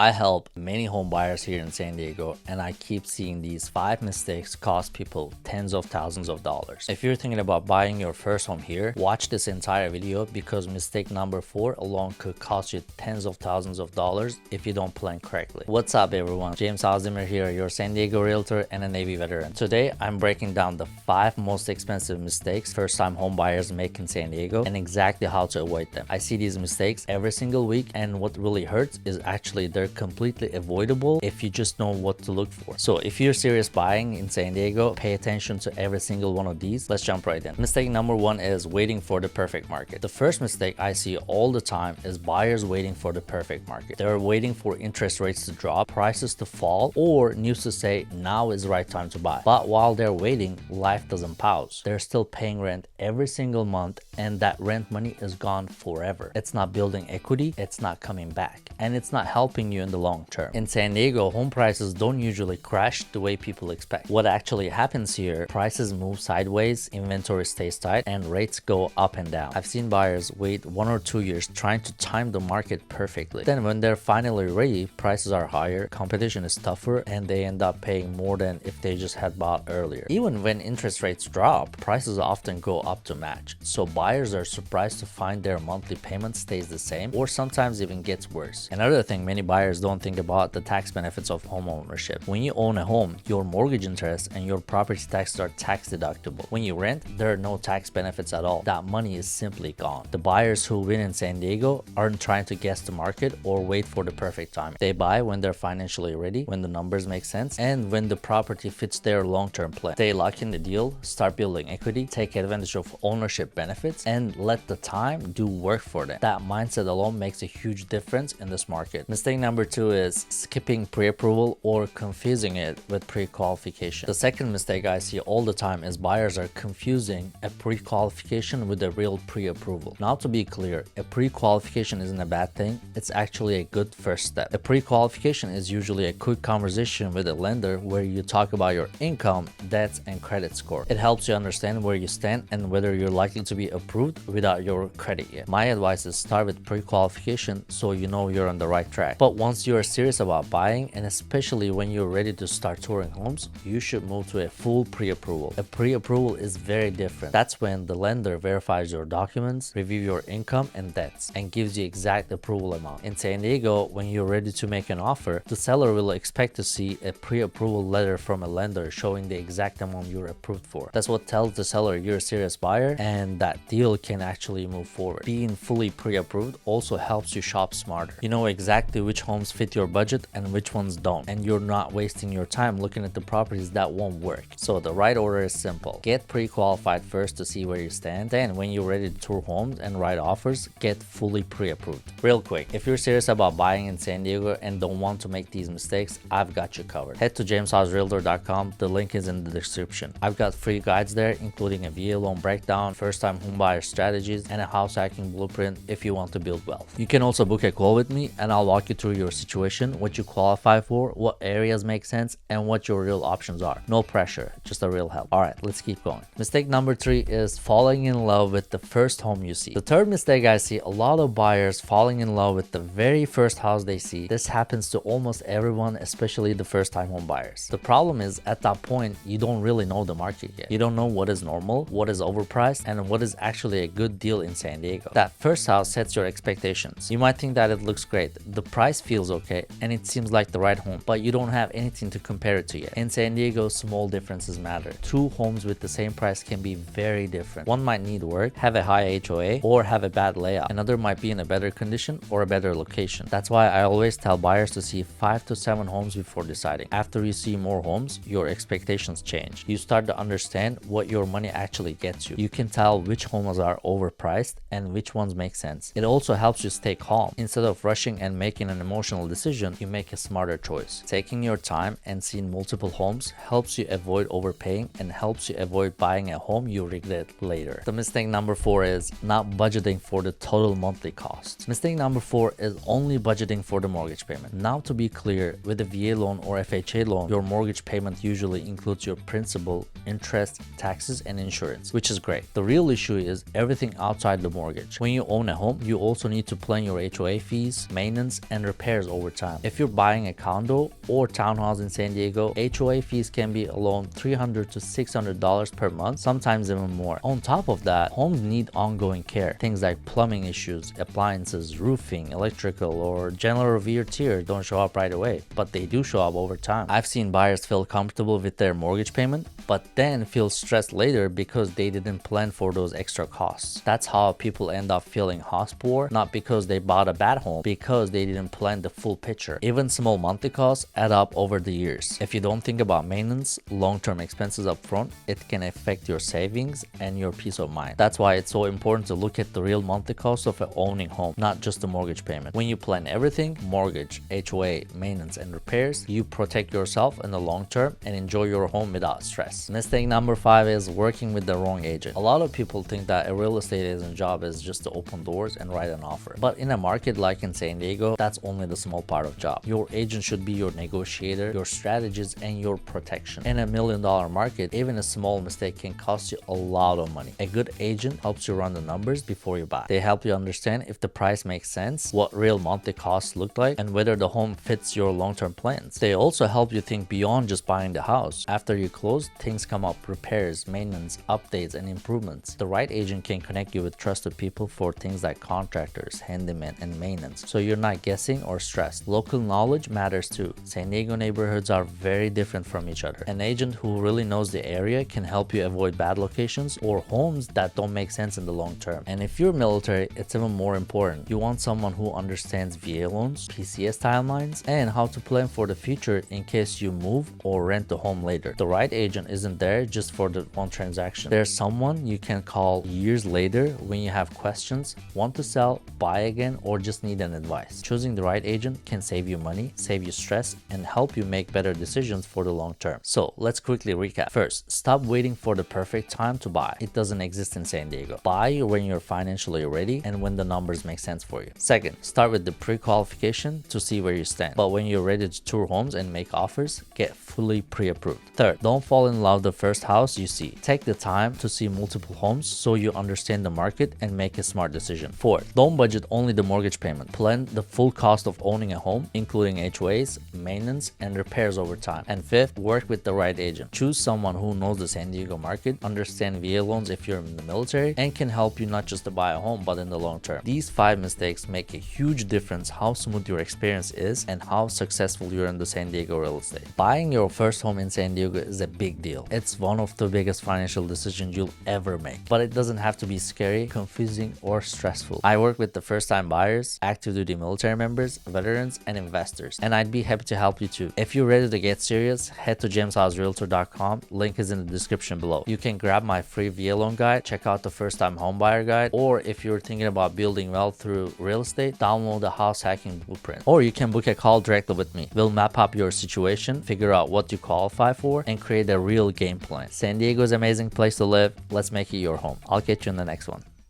I help many home buyers here in San Diego, and I keep seeing these 5 mistakes cost people tens of thousands of dollars. If you're thinking about buying your first home here, watch this entire video because mistake number 4 alone could cost you tens of thousands of dollars if you don't plan correctly. What's up everyone, James Ozdemir here, your San Diego realtor and a Navy veteran. Today I'm breaking down the 5 most expensive mistakes first time home buyers make in San Diego and exactly how to avoid them. I see these mistakes every single week, and what really hurts is actually they're completely avoidable if you just know what to look for. So if you're serious buying in San Diego, pay attention to every single one of these. Let's jump right in. Mistake number 1 is waiting for the perfect market. The first mistake I see all the time is buyers waiting for the perfect market. They're waiting for interest rates to drop, prices to fall, or news to say now is the right time to buy. But while they're waiting, life doesn't pause. They're still paying rent every single month, and that rent money is gone forever. It's not building equity, it's not coming back, and it's not helping you in the long term. In San Diego, home prices don't usually crash the way people expect. What actually happens here, prices move sideways, inventory stays tight, and rates go up and down. I've seen buyers wait 1 or 2 years trying to time the market perfectly. Then when they're finally ready, prices are higher, competition is tougher, and they end up paying more than if they just had bought earlier. Even when interest rates drop, prices often go up to match. So buyers are surprised to find their monthly payment stays the same or sometimes even gets worse. Another thing many buyers don't think about, the tax benefits of home ownership. When you own a home, your mortgage interest and your property taxes are tax deductible. When you rent, there are no tax benefits at all. That money is simply gone. The buyers who win in San Diego aren't trying to guess the market or wait for the perfect time. They buy when they're financially ready, when the numbers make sense, and when the property fits their long-term plan. They lock in the deal, start building equity, take advantage of ownership benefits, and let the time do work for them. That mindset alone makes a huge difference in this market. Mistake number 2 is skipping pre-approval or confusing it with pre-qualification. The second mistake I see all the time is buyers are confusing a pre-qualification with a real pre-approval. Now to be clear, a pre-qualification isn't a bad thing, it's actually a good first step. A pre-qualification is usually a quick conversation with a lender where you talk about your income, debts, and credit score. It helps you understand where you stand and whether you're likely to be approved without your credit yet. My advice is start with pre-qualification so you know you're on the right track. But once you're serious about buying, and especially when you're ready to start touring homes, you should move to a full pre-approval. A pre-approval is very different. That's when the lender verifies your documents, reviews your income and debts, and gives you exact approval amount. In San Diego, when you're ready to make an offer, the seller will expect to see a pre-approval letter from a lender showing the exact amount you're approved for. That's what tells the seller you're a serious buyer and that deal can actually move forward. Being fully pre-approved also helps you shop smarter. You know exactly which homes fit your budget and which ones don't, and you're not wasting your time looking at the properties that won't work. So the right order is simple. Get pre-qualified first to see where you stand, then when you're ready to tour homes and write offers, get fully pre-approved. Real quick, if you're serious about buying in San Diego and don't want to make these mistakes, I've got you covered. Head to jameshouserealtor.com, the link is in the description. I've got free guides there including a VA loan breakdown, first time homebuyer strategies, and a house hacking blueprint if you want to build wealth. You can also book a call with me and I'll walk you through your situation, what you qualify for, what areas make sense, and what your real options are. No pressure, just a real help. Alright, let's keep going. Mistake number 3 is falling in love with the first home you see. The third mistake I see a lot of buyers falling in love with the very first house they see. This happens to almost everyone, especially the first time home buyers. The problem is at that point, you don't really know the market yet. You don't know what is normal, what is overpriced, and what is actually a good deal in San Diego. That first house sets your expectations. You might think that it looks great, the price feels okay, and it seems like the right home, but you don't have anything to compare it to yet. In San Diego, small differences matter. 2 homes with the same price can be very different. One might need work, have a high HOA, or have a bad layout. Another might be in a better condition or a better location. That's why I always tell buyers to see 5 to 7 homes before deciding. After you see more homes, your expectations change. You start to understand what your money actually gets you. You can tell which homes are overpriced and which ones make sense. It also helps you stay calm. Instead of rushing and making an emotional decision, you make a smarter choice. Taking your time and seeing multiple homes helps you avoid overpaying and helps you avoid buying a home you regret later. The mistake number 4 is not budgeting for the total monthly cost. Mistake number 4 is only budgeting for the mortgage payment. Now to be clear, with a VA loan or FHA loan, your mortgage payment usually includes your principal, interest, taxes, and insurance, which is great. The real issue is everything outside the mortgage. When you own a home, you also need to plan your HOA fees, maintenance, and repair repairs over time. If you're buying a condo or townhouse in San Diego, HOA fees can be alone $300 to $600 per month, sometimes even more. On top of that, homes need ongoing care. Things like plumbing issues, appliances, roofing, electrical, or general wear tear don't show up right away, but they do show up over time. I've seen buyers feel comfortable with their mortgage payment, but then feel stressed later because they didn't plan for those extra costs. That's how people end up feeling house poor, not because they bought a bad home, because they didn't plan the full picture. Even small monthly costs add up over the years. If you don't think about maintenance, long-term expenses up front, it can affect your savings and your peace of mind. That's why it's so important to look at the real monthly cost of owning home, not just the mortgage payment. When you plan everything, mortgage, HOA, maintenance, and repairs, you protect yourself in the long term and enjoy your home without stress. Mistake number 5 is working with the wrong agent. A lot of people think that a real estate agent's job is just to open doors and write an offer. But in a market like in San Diego, that's only the small part of job. Your agent should be your negotiator, your strategist, and your protection. In a $1 million market, even a small mistake can cost you a lot of money. A good agent helps you run the numbers before you buy. They help you understand if the price makes sense, what real monthly costs look like, and whether the home fits your long-term plans. They also help you think beyond just buying the house. After you close, things come up: repairs, maintenance, updates, and improvements. The right agent can connect you with trusted people for things like contractors, handymen, and maintenance, so you're not guessing or stressed. Local knowledge matters too. San Diego neighborhoods are very different from each other. An agent who really knows the area can help you avoid bad locations or homes that don't make sense in the long term. And if you're military, it's even more important. You want someone who understands VA loans, PCS timelines, and how to plan for the future in case you move or rent the home later. The right agent isn't there just for the one transaction. There's someone you can call years later when you have questions, want to sell, buy again, or just need an advice. Choosing the right agent can save you money, save you stress, and help you make better decisions for the long term. So let's quickly recap. First, stop waiting for the perfect time to buy. It doesn't exist in San Diego. Buy when you're financially ready and when the numbers make sense for you. Second, start with the pre-qualification to see where you stand. But when you're ready to tour homes and make offers, get fully pre-approved. Third, don't fall in love the first house you see. Take the time to see multiple homes so you understand the market and make a smart decision. Fourth, don't budget only the mortgage payment. Plan the full cost of owning a home, including HOAs, maintenance, and repairs over time. And fifth, work with the right agent. Choose someone who knows the San Diego market, understand VA loans if you're in the military, and can help you not just to buy a home but in the long term. These 5 mistakes make a huge difference how smooth your experience is and how successful you're in the San Diego real estate. Buying your first home in San Diego is a big deal. It's one of the biggest financial decisions you'll ever make, but it doesn't have to be scary, confusing, or stressful. I work with the first-time buyers, active duty military members, veterans, and investors, and I'd be happy to help you too. If you're ready to get serious, head to jameshouserealtor.com. Link is in the description below. You can grab my free VA loan guide, check out the first-time homebuyer guide, or if you're thinking about building wealth through real estate, download the house hacking blueprint. Or you can book a call directly with me. We'll map up your situation, figure out what you qualify for, and create a real game plan. San Diego is an amazing place to live. Let's make it your home. I'll catch you in the next one.